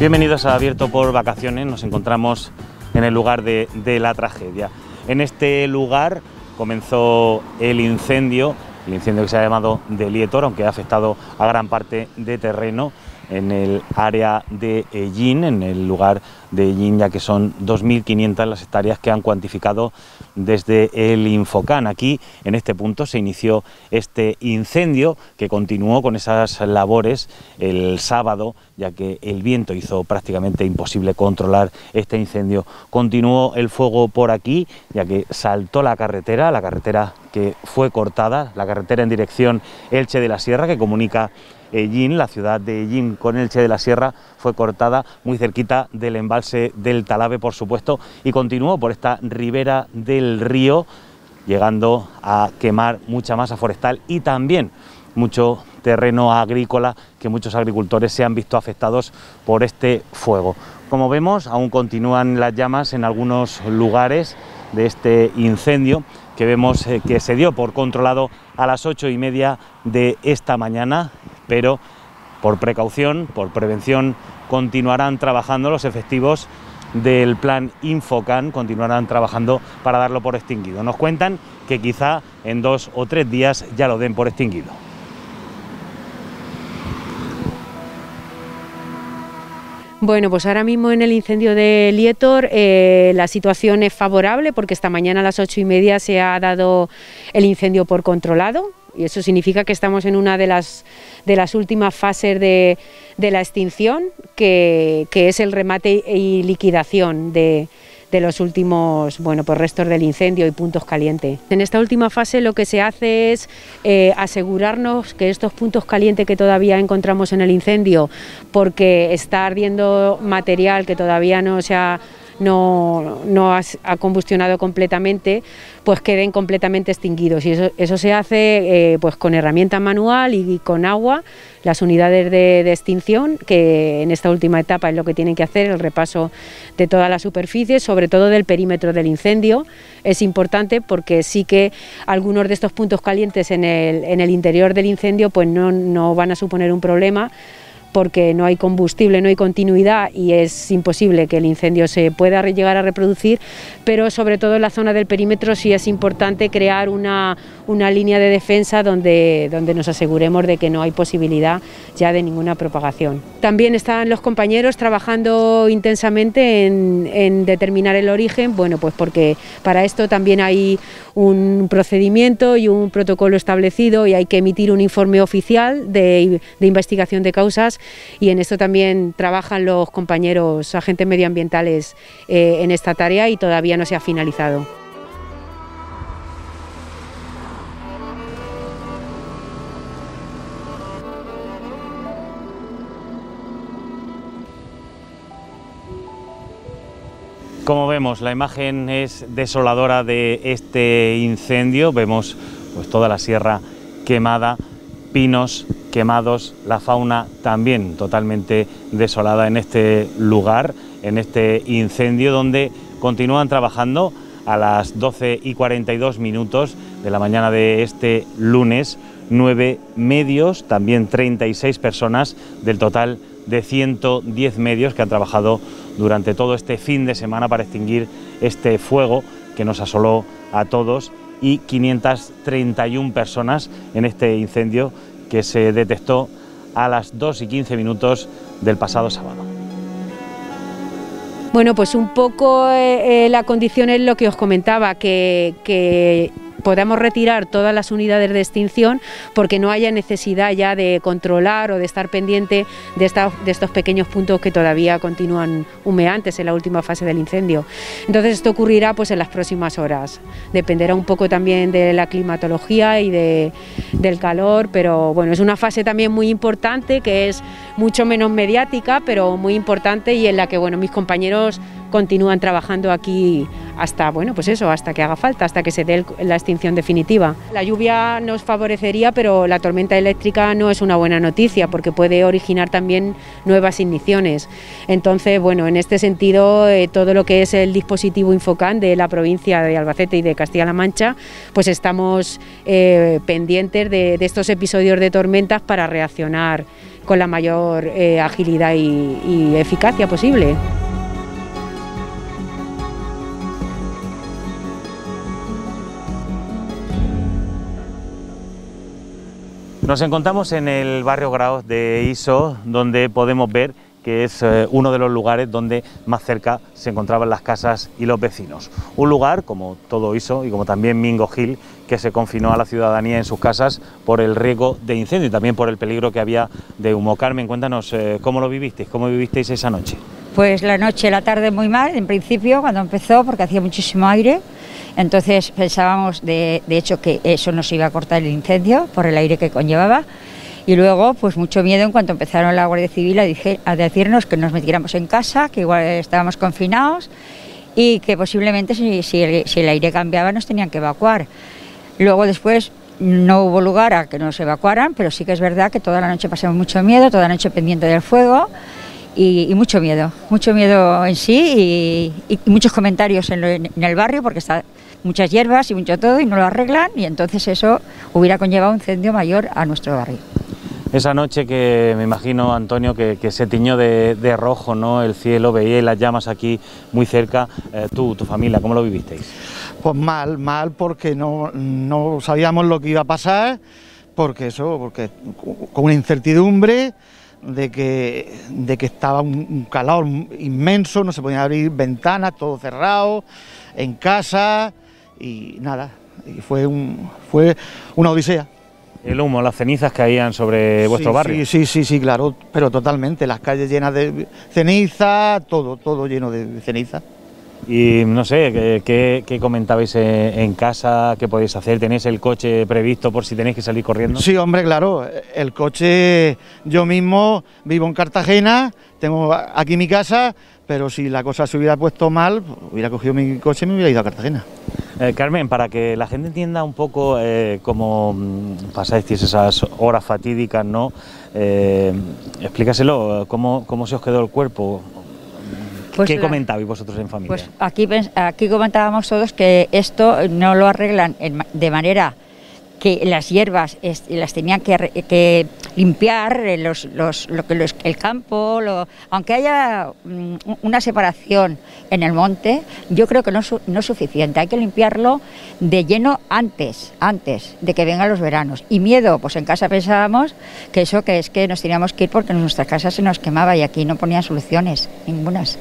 Bienvenidos a Abierto por Vacaciones. Nos encontramos en el lugar de la tragedia. En este lugar comenzó el incendio que se ha llamado Deliétor, aunque ha afectado a gran parte de terreno en el área de Ellín, en el lugar de Ellín, ya que son 2.500 las hectáreas que han cuantificado desde el Infocan. Aquí, en este punto, se inició este incendio que continuó con esas labores el sábado, ya que el viento hizo prácticamente imposible controlar este incendio. Continuó el fuego por aquí, ya que saltó la carretera que fue cortada, la carretera en dirección Elche de la Sierra, que comunica Ellín, la ciudad de Ellín con Elche de la Sierra, fue cortada muy cerquita del embalse del Talave, por supuesto, y continuó por esta ribera del río, llegando a quemar mucha masa forestal y también mucho terreno agrícola, que muchos agricultores se han visto afectados por este fuego. Como vemos, aún continúan las llamas en algunos lugares de este incendio, que vemos que se dio por controlado a las 8:30 de esta mañana, pero por precaución, por prevención, continuarán trabajando los efectivos del plan Infocan, continuarán trabajando para darlo por extinguido. Nos cuentan que quizá en 2 o 3 días ya lo den por extinguido. Bueno, pues ahora mismo en el incendio de Deliétor la situación es favorable porque esta mañana a las 8:30 se ha dado el incendio por controlado y eso significa que estamos en una de las últimas fases de la extinción, que es el remate y liquidación de los últimos restos del incendio y puntos calientes. En esta última fase lo que se hace es asegurarnos que estos puntos calientes que todavía encontramos en el incendio, porque está ardiendo material que todavía no ha combustionado completamente, pues queden completamente extinguidos, y eso se hace pues con herramienta manual y con agua. Las unidades de extinción, que en esta última etapa es lo que tienen que hacer, el repaso de toda la superficie, sobre todo del perímetro del incendio, es importante porque sí que algunos de estos puntos calientes en el interior del incendio pues no van a suponer un problema, porque no hay combustible, no hay continuidad y es imposible que el incendio se pueda llegar a reproducir, pero sobre todo en la zona del perímetro sí es importante crear una línea de defensa donde nos aseguremos de que no hay posibilidad ya de ninguna propagación. También están los compañeros trabajando intensamente en determinar el origen, pues porque para esto también hay un procedimiento y un protocolo establecido y hay que emitir un informe oficial de investigación de causas, y en esto también trabajan los compañeros agentes medioambientales en esta tarea y todavía no se ha finalizado. Como vemos, la imagen es desoladora de este incendio. Vemos pues toda la sierra quemada, pinos quemados, la fauna también totalmente desolada en este lugar, en este incendio, donde continúan trabajando a las 12:42 de la mañana de este lunes 9 medios, también 36 personas del total de 110 medios que han trabajado durante todo este fin de semana para extinguir este fuego que nos asoló a todos, y 531 personas en este incendio que se detectó a las 2:15 del pasado sábado. Bueno, pues un poco la condición es lo que os comentaba, que podamos retirar todas las unidades de extinción porque no haya necesidad ya de controlar o de estar pendiente de estos pequeños puntos que todavía continúan humeantes en la última fase del incendio. Entonces esto ocurrirá pues en las próximas horas. Dependerá un poco también de la climatología y del calor, pero bueno, es una fase también muy importante, que es mucho menos mediática, pero muy importante, y en la que mis compañeros continúan trabajando aquí hasta hasta que haga falta, hasta que se dé la extinción definitiva. La lluvia nos favorecería, pero la tormenta eléctrica no es una buena noticia porque puede originar también nuevas igniciones. Entonces, en este sentido, todo lo que es el dispositivo Infocan de la provincia de Albacete y de Castilla-La Mancha, pues estamos pendientes de estos episodios de tormentas para reaccionar con la mayor agilidad y eficacia posible. Nos encontramos en el barrio Graos de Iso, donde podemos ver que es uno de los lugares donde más cerca se encontraban las casas y los vecinos. Un lugar, como todo Iso y como también Mingo Gil, que se confinó a la ciudadanía en sus casas por el riesgo de incendio y también por el peligro que había de humo. Carmen, cuéntanos cómo lo vivisteis, cómo vivisteis esa noche. Pues la tarde muy mal, en principio, cuando empezó, porque hacía muchísimo aire. Entonces pensábamos, de hecho, que eso nos iba a cortar el incendio por el aire que conllevaba. Y luego, pues mucho miedo en cuanto empezaron la Guardia Civil a decirnos que nos metiéramos en casa, que igual estábamos confinados y que posiblemente si el aire cambiaba nos tenían que evacuar. Luego después no hubo lugar a que nos evacuaran, pero sí que es verdad que toda la noche pasamos mucho miedo, toda la noche pendiente del fuego y mucho miedo en sí y muchos comentarios en el barrio porque está muchas hierbas y mucho todo y no lo arreglan y entonces eso hubiera conllevado un incendio mayor a nuestro barrio. Esa noche que me imagino, Antonio, que se tiñó de rojo, ¿no? El cielo, veíais las llamas aquí muy cerca. Tu familia, ¿cómo lo vivisteis? Pues mal porque no sabíamos lo que iba a pasar, porque con una incertidumbre de que estaba un calor inmenso, no se podían abrir ventanas, todo cerrado, en casa y nada, y fue una odisea. El humo, las cenizas caían sobre vuestro barrio. Sí, claro, pero totalmente, las calles llenas de ceniza, todo lleno de ceniza. Y no sé, ¿qué comentabais en casa? ¿Qué podéis hacer? ¿Tenéis el coche previsto por si tenéis que salir corriendo? Sí, hombre, claro, el coche, yo mismo vivo en Cartagena, tengo aquí mi casa, pero si la cosa se hubiera puesto mal, hubiera cogido mi coche y me hubiera ido a Cartagena. Carmen, para que la gente entienda un poco cómo pasasteis esas horas fatídicas, ¿no? Explícaselo, ¿cómo se os quedó el cuerpo? Pues ¿qué comentabais vosotros en familia? Pues aquí comentábamos todos que esto no lo arreglan de manera que las hierbas las tenían que limpiar, el campo, aunque haya una separación en el monte, yo creo que no es suficiente, hay que limpiarlo de lleno antes de que vengan los veranos. Y miedo, pues en casa pensábamos que es que nos teníamos que ir porque en nuestras casas se nos quemaba y aquí no ponían soluciones, ningunas,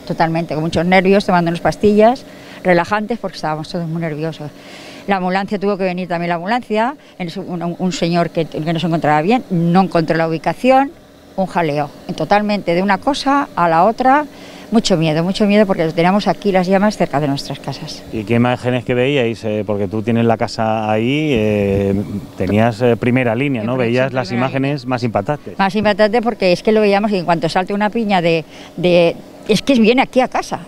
totalmente, con muchos nervios, tomándonos pastillas relajantes porque estábamos todos muy nerviosos. La ambulancia tuvo que venir también, un señor que no se encontraba bien, no encontró la ubicación, un jaleo, totalmente de una cosa a la otra, mucho miedo porque teníamos aquí las llamas cerca de nuestras casas. ¿Y qué imágenes que veíais? Porque tú tienes la casa ahí, tenías primera línea, ¿no? Veías las imágenes más impactantes. Más impactantes porque es que lo veíamos y en cuanto salte una piña es que viene aquí a casa,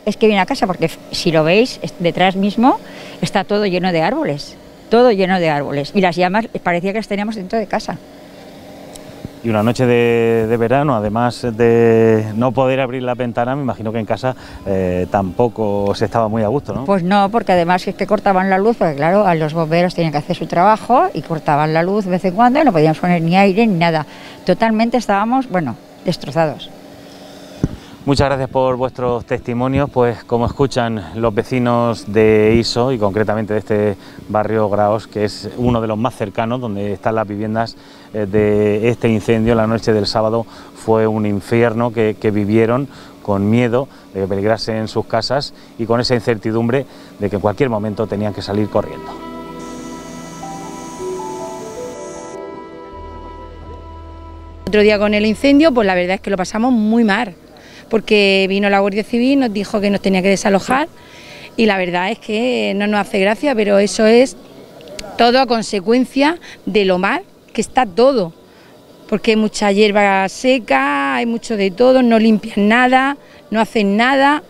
porque si lo veis, detrás mismo está todo lleno de árboles, y las llamas parecía que las teníamos dentro de casa. Y una noche de verano, además de no poder abrir la ventana, me imagino que en casa tampoco se estaba muy a gusto, ¿no? Pues no, porque además es que cortaban la luz, porque claro, a los bomberos tenían que hacer su trabajo y cortaban la luz de vez en cuando y no podíamos poner ni aire ni nada. Totalmente estábamos, destrozados. Muchas gracias por vuestros testimonios, pues como escuchan los vecinos de Iso y concretamente de este barrio Graos, que es uno de los más cercanos, donde están las viviendas de este incendio, la noche del sábado fue un infierno que vivieron con miedo de que peligrase en sus casas y con esa incertidumbre de que en cualquier momento tenían que salir corriendo. Otro día con el incendio, pues la verdad es que lo pasamos muy mal, porque vino la Guardia Civil, nos dijo que nos tenía que desalojar y la verdad es que no nos hace gracia, pero eso es todo a consecuencia de lo mal que está todo, porque hay mucha hierba seca, hay mucho de todo, no limpian nada, no hacen nada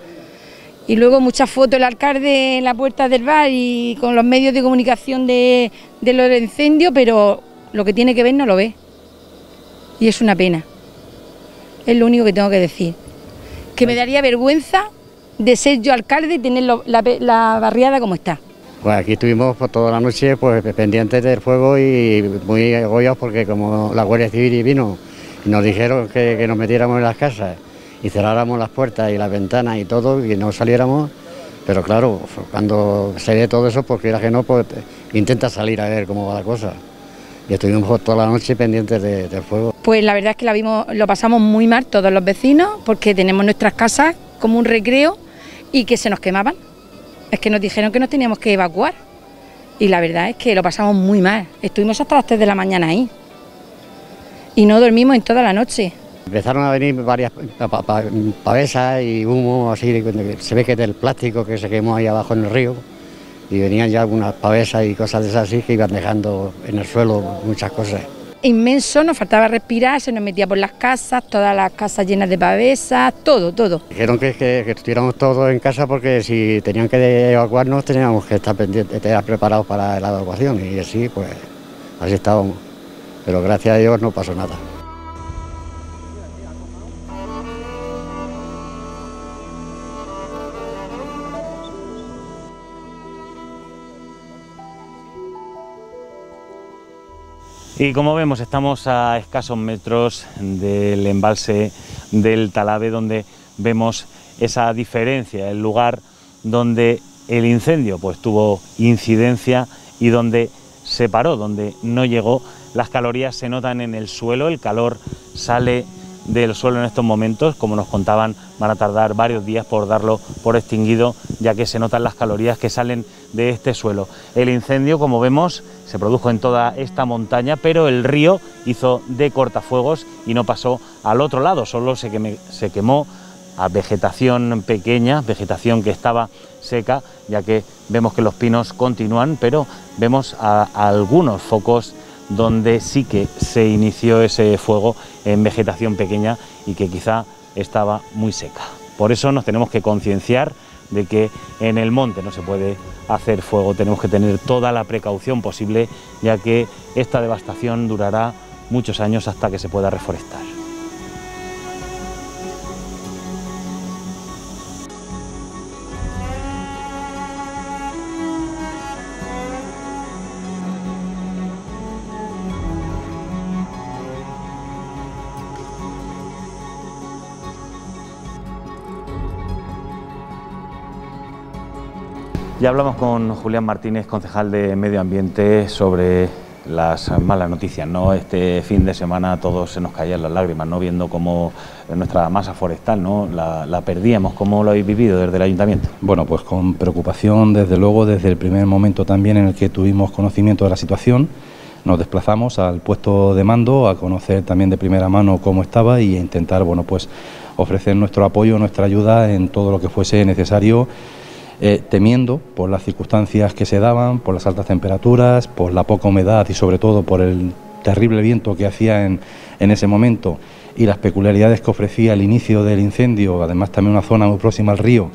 y luego muchas fotos del alcalde en la puerta del bar y con los medios de comunicación de lo del incendio, pero lo que tiene que ver no lo ve y es una pena, es lo único que tengo que decir. Que me daría vergüenza de ser yo alcalde y tener la barriada como está. Pues aquí estuvimos por toda la noche pendientes del fuego y muy agobiados porque como la Guardia Civil vino Nos dijeron que nos metiéramos en las casas y cerráramos las puertas y las ventanas y todo, y no saliéramos, pero claro, cuando se ve todo eso, pues quieras que no, pues intenta salir a ver cómo va la cosa. Y estuvimos toda la noche pendientes del fuego. Pues la verdad es que lo pasamos muy mal todos los vecinos, porque tenemos nuestras casas como un recreo y que se nos quemaban. Es que nos dijeron que nos teníamos que evacuar y la verdad es que lo pasamos muy mal. Estuvimos hasta las 3 de la mañana ahí y no dormimos en toda la noche. Empezaron a venir varias pavesas y humo, así, se ve que es del plástico que se quemó ahí abajo en el río, y venían ya algunas pavesas y cosas de esas así que iban dejando en el suelo muchas cosas. Inmenso, nos faltaba respirar, se nos metía por las casas, todas las casas llenas de pavesas, todo. Dijeron que estuviéramos todos en casa porque si tenían que evacuarnos teníamos que estar pendientes, estar preparados para la evacuación, y así pues así estábamos, pero gracias a Dios no pasó nada. Y como vemos, estamos a escasos metros del embalse del Talavera, donde vemos esa diferencia, el lugar donde el incendio pues tuvo incidencia y donde se paró, donde no llegó. Las calorías se notan en el suelo, el calor sale del suelo en estos momentos. Como nos contaban, van a tardar varios días por darlo por extinguido, ya que se notan las calorías que salen de este suelo. El incendio, como vemos, se produjo en toda esta montaña, pero el río hizo de cortafuegos y no pasó al otro lado, solo se quemó a vegetación pequeña, vegetación que estaba seca, ya que vemos que los pinos continúan, pero vemos a algunos focos donde sí que se inició ese fuego en vegetación pequeña y que quizá estaba muy seca. Por eso nos tenemos que concienciar de que en el monte no se puede hacer fuego, tenemos que tener toda la precaución posible, ya que esta devastación durará muchos años hasta que se pueda reforestar. Ya hablamos con Julián Martínez, concejal de Medio Ambiente, sobre las malas noticias, ¿no? Este fin de semana todos se nos caían las lágrimas, ¿no? Viendo cómo nuestra masa forestal, ¿no? la perdíamos. ¿Cómo lo habéis vivido desde el Ayuntamiento? Bueno, pues con preocupación, desde luego, desde el primer momento también en el que tuvimos conocimiento de la situación. Nos desplazamos al puesto de mando a conocer también de primera mano cómo estaba y a intentar, bueno, pues ofrecer nuestro apoyo, nuestra ayuda en todo lo que fuese necesario, temiendo por las circunstancias que se daban, por las altas temperaturas, por la poca humedad y sobre todo por el terrible viento que hacía en ese momento y las peculiaridades que ofrecía el inicio del incendio, además también una zona muy próxima al río,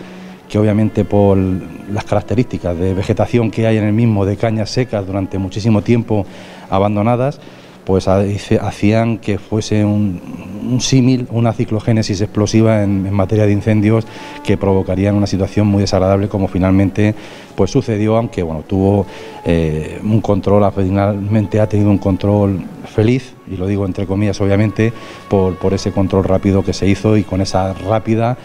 que obviamente por las características de vegetación que hay en el mismo, de cañas secas durante muchísimo tiempo abandonadas, pues hacían que fuese un símil, una ciclogénesis explosiva en materia de incendios que provocarían una situación muy desagradable, como finalmente pues sucedió, aunque bueno, tuvo un control, finalmente ha tenido un control feliz, y lo digo entre comillas obviamente, por ese control rápido que se hizo y con esa rápida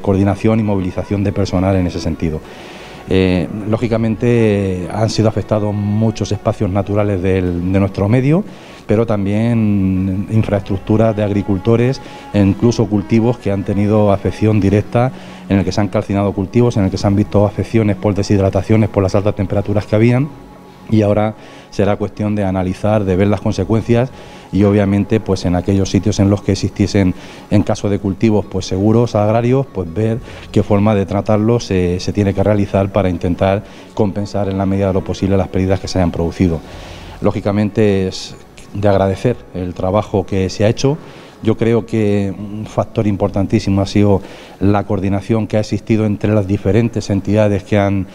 coordinación y movilización de personal en ese sentido. Lógicamente han sido afectados muchos espacios naturales de nuestro medio, pero también infraestructuras de agricultores e incluso cultivos que han tenido afección directa, en el que se han calcinado cultivos, en el que se han visto afecciones por deshidrataciones por las altas temperaturas que habían, y ahora será cuestión de analizar, de ver las consecuencias y obviamente pues en aquellos sitios en los que existiesen, en caso de cultivos pues seguros agrarios, pues ver qué forma de tratarlos se tiene que realizar para intentar compensar en la medida de lo posible las pérdidas que se hayan producido. Lógicamente es de agradecer el trabajo que se ha hecho. Yo creo que un factor importantísimo ha sido la coordinación que ha existido entre las diferentes entidades que han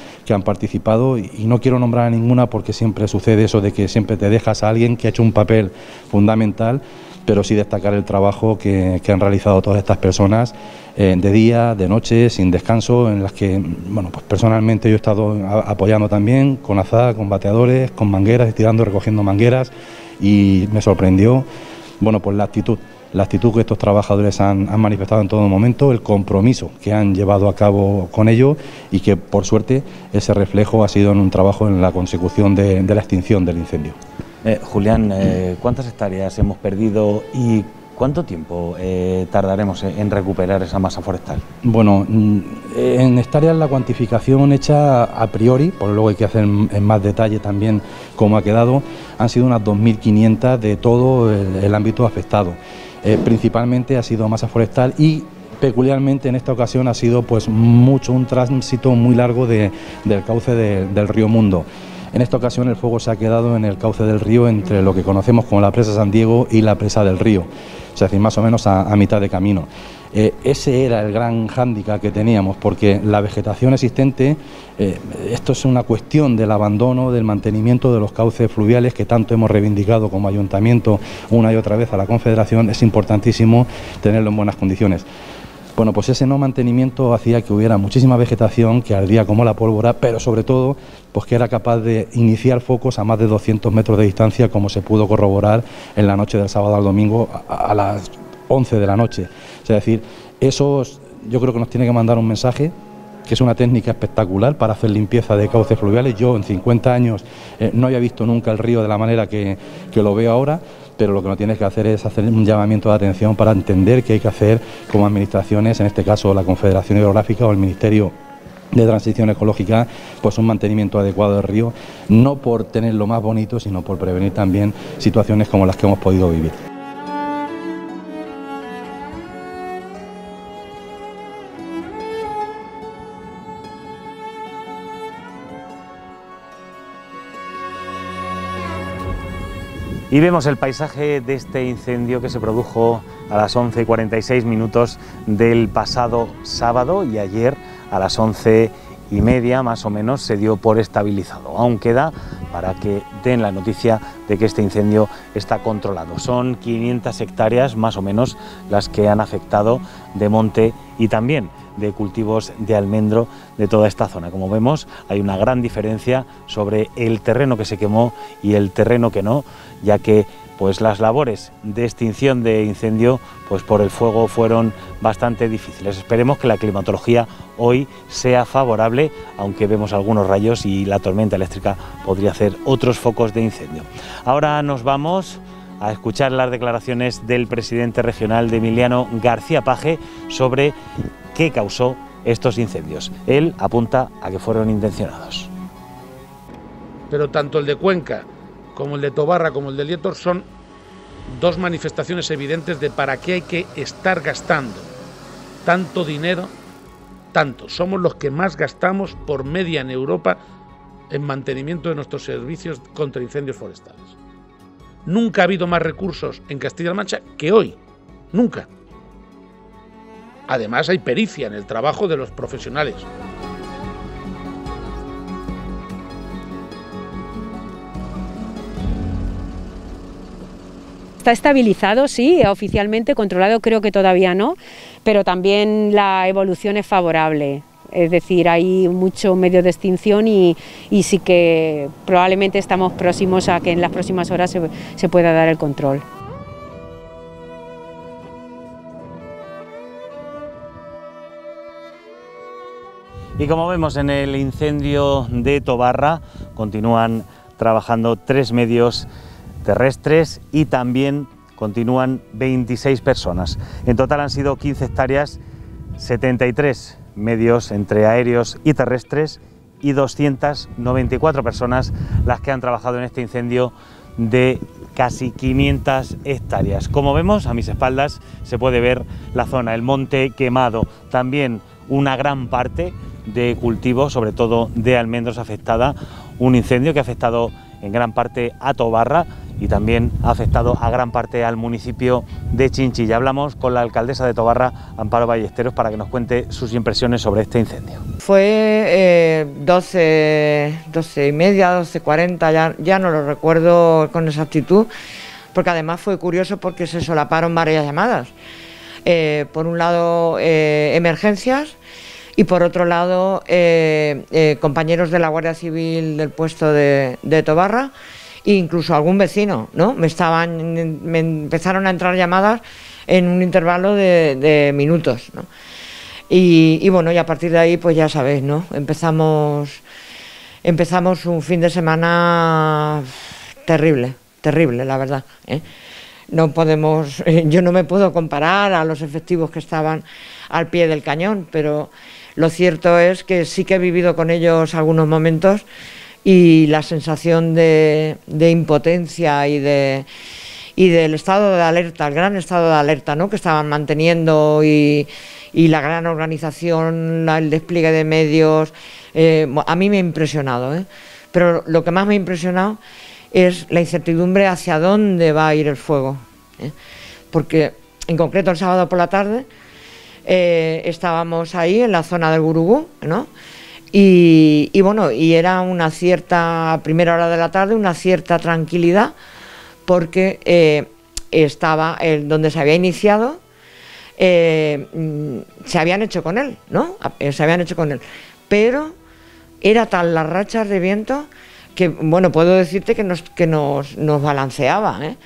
participado, y no quiero nombrar a ninguna porque siempre sucede eso de que siempre te dejas a alguien que ha hecho un papel fundamental, pero sí destacar el trabajo que han realizado todas estas personas de día, de noche, sin descanso, en las que, bueno, pues personalmente yo he estado apoyando también con azada, con bateadores, con mangueras, estirando, recogiendo mangueras, y me sorprendió, bueno, pues la actitud la actitud que estos trabajadores han manifestado en todo momento, el compromiso que han llevado a cabo con ello y que, por suerte, ese reflejo ha sido en un trabajo en la consecución de la extinción del incendio. Julián, ¿cuántas hectáreas hemos perdido y cuánto tiempo tardaremos en recuperar esa masa forestal? Bueno, en hectáreas la cuantificación hecha a priori, por luego hay que hacer en más detalle también cómo ha quedado, han sido unas 2.500 de todo el ámbito afectado. Principalmente ha sido masa forestal y peculiarmente en esta ocasión ha sido pues un tránsito muy largo del cauce del río Mundo. En esta ocasión el fuego se ha quedado en el cauce del río entre lo que conocemos como la presa San Diego y la presa del río, es decir, más o menos a mitad de camino. Ese era el gran hándicap que teníamos, porque la vegetación existente, esto es una cuestión del abandono, del mantenimiento de los cauces fluviales que tanto hemos reivindicado como ayuntamiento una y otra vez a la Confederación. Es importantísimo tenerlo en buenas condiciones. Bueno, pues ese no mantenimiento hacía que hubiera muchísima vegetación que ardía como la pólvora, pero sobre todo pues que era capaz de iniciar focos a más de 200 metros de distancia, como se pudo corroborar en la noche del sábado al domingo a las 11 de la noche. Es decir, eso yo creo que nos tiene que mandar un mensaje, que es una técnica espectacular para hacer limpieza de cauces fluviales. Yo en 50 años no había visto nunca el río de la manera que lo veo ahora, pero lo que no tienes que hacer es hacer un llamamiento de atención para entender qué hay que hacer como administraciones, en este caso la Confederación Hidrográfica o el Ministerio de Transición Ecológica, pues un mantenimiento adecuado del río, no por tenerlo más bonito, sino por prevenir también situaciones como las que hemos podido vivir. Y vemos el paisaje de este incendio que se produjo a las 11:46 del pasado sábado, y ayer a las 11:30 más o menos se dio por estabilizado. Aún queda para que den la noticia de que este incendio está controlado. Son 500 hectáreas más o menos las que han afectado de monte y también de cultivos de almendro de toda esta zona. Como vemos, hay una gran diferencia sobre el terreno que se quemó y el terreno que no, ya que pues las labores de extinción de incendio pues por el fuego fueron bastante difíciles. Esperemos que la climatología hoy sea favorable, aunque vemos algunos rayos y la tormenta eléctrica podría hacer otros focos de incendio. Ahora nos vamos a escuchar las declaraciones del presidente regional, de Emiliano García Paje, sobre qué causó estos incendios. Él apunta a que fueron intencionados. Pero tanto el de Cuenca como el de Tobarra como el de Lietor son dos manifestaciones evidentes de para qué hay que estar gastando tanto dinero, tanto. Somos los que más gastamos por media en Europa en mantenimiento de nuestros servicios contra incendios forestales. Nunca ha habido más recursos en Castilla-La Mancha que hoy, nunca. Además hay pericia en el trabajo de los profesionales. Está estabilizado, sí, oficialmente controlado creo que todavía no, pero también la evolución es favorable. Es decir, hay mucho medio de extinción y sí que probablemente estamos próximos a que en las próximas horas se pueda dar el control. Y como vemos en el incendio de Tobarra, continúan trabajando 3 medios terrestres y también continúan 26 personas. En total han sido 15 hectáreas, 73 medios entre aéreos y terrestres y 294 personas las que han trabajado en este incendio de casi 500 hectáreas. Como vemos, a mis espaldas se puede ver la zona, el monte quemado, también una gran parte de cultivos, sobre todo de almendros, afectada. Un incendio que ha afectado en gran parte a Tobarra y también ha afectado a gran parte al municipio de Chinchilla. Hablamos con la alcaldesa de Tobarra, Amparo Ballesteros, para que nos cuente sus impresiones sobre este incendio. Fue 12:30, 12:40, ya no lo recuerdo con exactitud, porque además fue curioso porque se solaparon varias llamadas. Por un lado emergencias y por otro lado compañeros de la Guardia Civil del puesto de Tobarra e incluso algún vecino, ¿no? Me empezaron a entrar llamadas en un intervalo de minutos, ¿no? Y bueno, y a partir de ahí, pues ya sabéis, ¿no? Empezamos un fin de semana terrible, la verdad, ¿eh? No podemos, yo no me puedo comparar a los efectivos que estaban al pie del cañón, pero lo cierto es que sí que he vivido con ellos algunos momentos y la sensación de impotencia y del estado de alerta, el gran estado de alerta, ¿no?, que estaban manteniendo y la gran organización, el despliegue de medios, a mí me ha impresionado, ¿eh? Pero lo que más me ha impresionado es la incertidumbre hacia dónde va a ir el fuego, ¿eh? Porque en concreto el sábado por la tarde estábamos ahí en la zona del Gurugú, ¿no? Y bueno, y era una cierta, a primera hora de la tarde, una cierta tranquilidad, porque estaba donde se había iniciado, se habían hecho con él, ¿no? Se habían hecho con él, pero era tal las rachas de viento que, bueno, puedo decirte que nos balanceaba, ¿eh?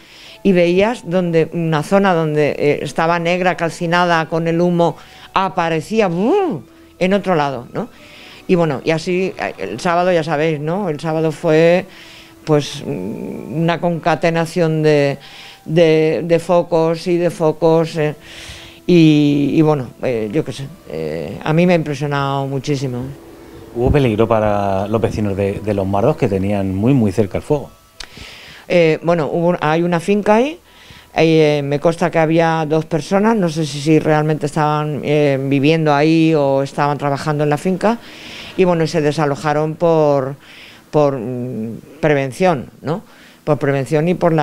Y veías una zona donde estaba negra, calcinada, con el humo, aparecía ¡bum!, en otro lado, ¿no? Y bueno, y así el sábado, ya sabéis, ¿no? El sábado fue pues una concatenación de focos y de focos, y bueno, yo qué sé, a mí me ha impresionado muchísimo. ¿Hubo peligro para los vecinos de Los Mardos, que tenían muy cerca el fuego? Bueno, hay una finca ahí, me consta que había 2 personas, no sé si realmente estaban viviendo ahí o estaban trabajando en la finca, y bueno, se desalojaron por prevención, ¿no? Por prevención y por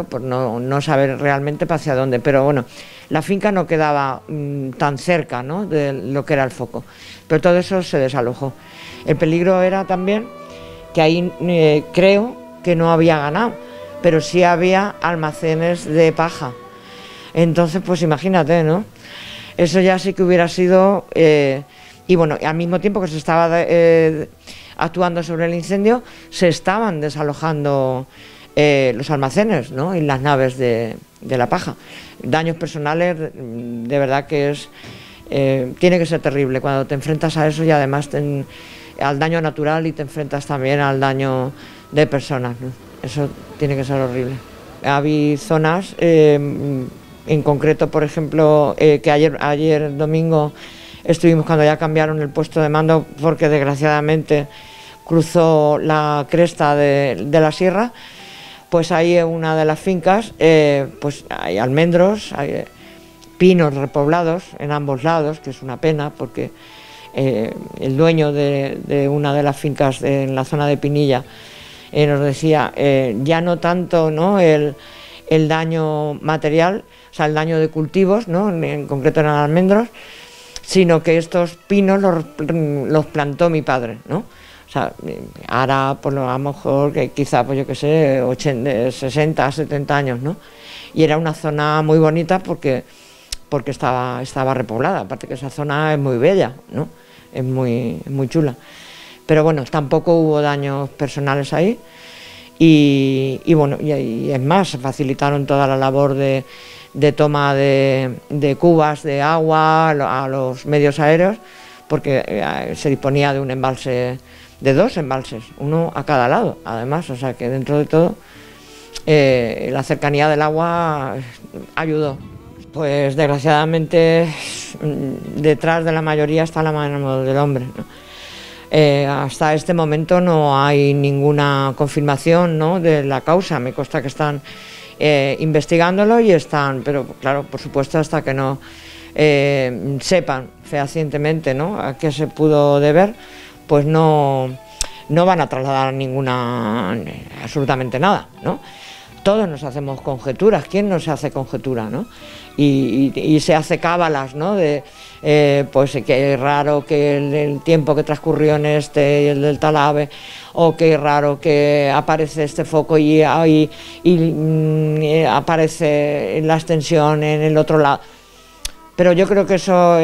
por no saber realmente hacia dónde, pero bueno, la finca no quedaba tan cerca, ¿no?, de lo que era el foco, pero todo eso se desalojó. El peligro era también que ahí creo que no había ganado, pero sí había almacenes de paja. Entonces, pues imagínate, ¿no? Eso ya sí que hubiera sido... y bueno, al mismo tiempo que se estaba actuando sobre el incendio, se estaban desalojando los almacenes, ¿no?, y las naves de la paja. Daños personales, de verdad que tiene que ser terrible cuando te enfrentas a eso, y además al daño natural, y te enfrentas también al daño de personas, ¿no? Eso tiene que ser horrible. Había zonas, en concreto, por ejemplo, que ayer domingo estuvimos cuando ya cambiaron el puesto de mando, porque desgraciadamente cruzó la cresta de la sierra. Pues ahí en una de las fincas, pues hay almendros, hay pinos repoblados en ambos lados, que es una pena, porque el dueño de una de las fincas en la zona de Pinilla nos decía, ya no tanto, ¿no?, el daño material, o sea, el daño de cultivos, ¿no?, en concreto eran almendros, sino que estos pinos los plantó mi padre, ¿no? O sea, ahora por a lo mejor que quizá, pues yo qué sé, 60, 70 años, ¿no? Y era una zona muy bonita porque estaba repoblada, aparte que esa zona es muy bella, ¿no? Es muy chula. Pero bueno, tampoco hubo daños personales ahí, y bueno, y es más, facilitaron toda la labor de toma de cubas de agua a los medios aéreos, porque se disponía de un embalse, de 2 embalses, uno a cada lado, además, o sea que dentro de todo la cercanía del agua ayudó. Pues desgraciadamente detrás de la mayoría está la mano del hombre, ¿no? Hasta este momento no hay ninguna confirmación, ¿no?, de la causa. Me consta que están investigándolo y están, pero claro, por supuesto, hasta que no sepan fehacientemente, ¿no?, a qué se pudo deber, pues no van a trasladar absolutamente nada, ¿no? Todos nos hacemos conjeturas. ¿Quién no se hace conjetura, no? Y se hace cábalas, ¿no? Pues que es raro que el tiempo que transcurrió en y el del Talave, o que es raro que aparece este foco y aparece la extensión en el otro lado. Pero yo creo que eso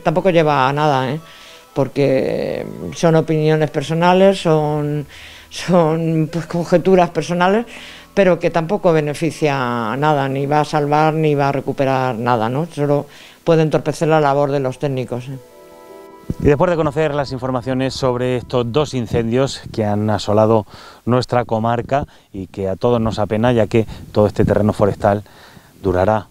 tampoco lleva a nada, ¿eh? Porque son opiniones personales, son pues, conjeturas personales, pero que tampoco beneficia nada, ni va a salvar ni va a recuperar nada, ¿no? Solo puede entorpecer la labor de los técnicos. Y después de conocer las informaciones sobre estos 2 incendios que han asolado nuestra comarca y que a todos nos apena, ya que todo este terreno forestal durará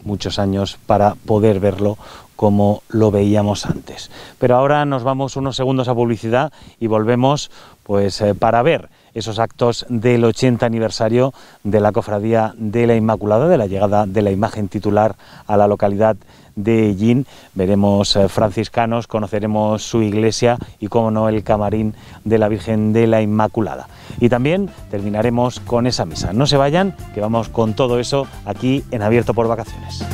muchos años para poder verlo como lo veíamos antes. Pero ahora nos vamos unos segundos a publicidad y volvemos pues para ver esos actos del 80 aniversario de la Cofradía de la Inmaculada, de la llegada de la imagen titular a la localidad de Ellín. Veremos franciscanos, conoceremos su iglesia y, como no, el camarín de la Virgen de la Inmaculada. Y también terminaremos con esa misa. No se vayan, que vamos con todo eso aquí en Abierto por Vacaciones.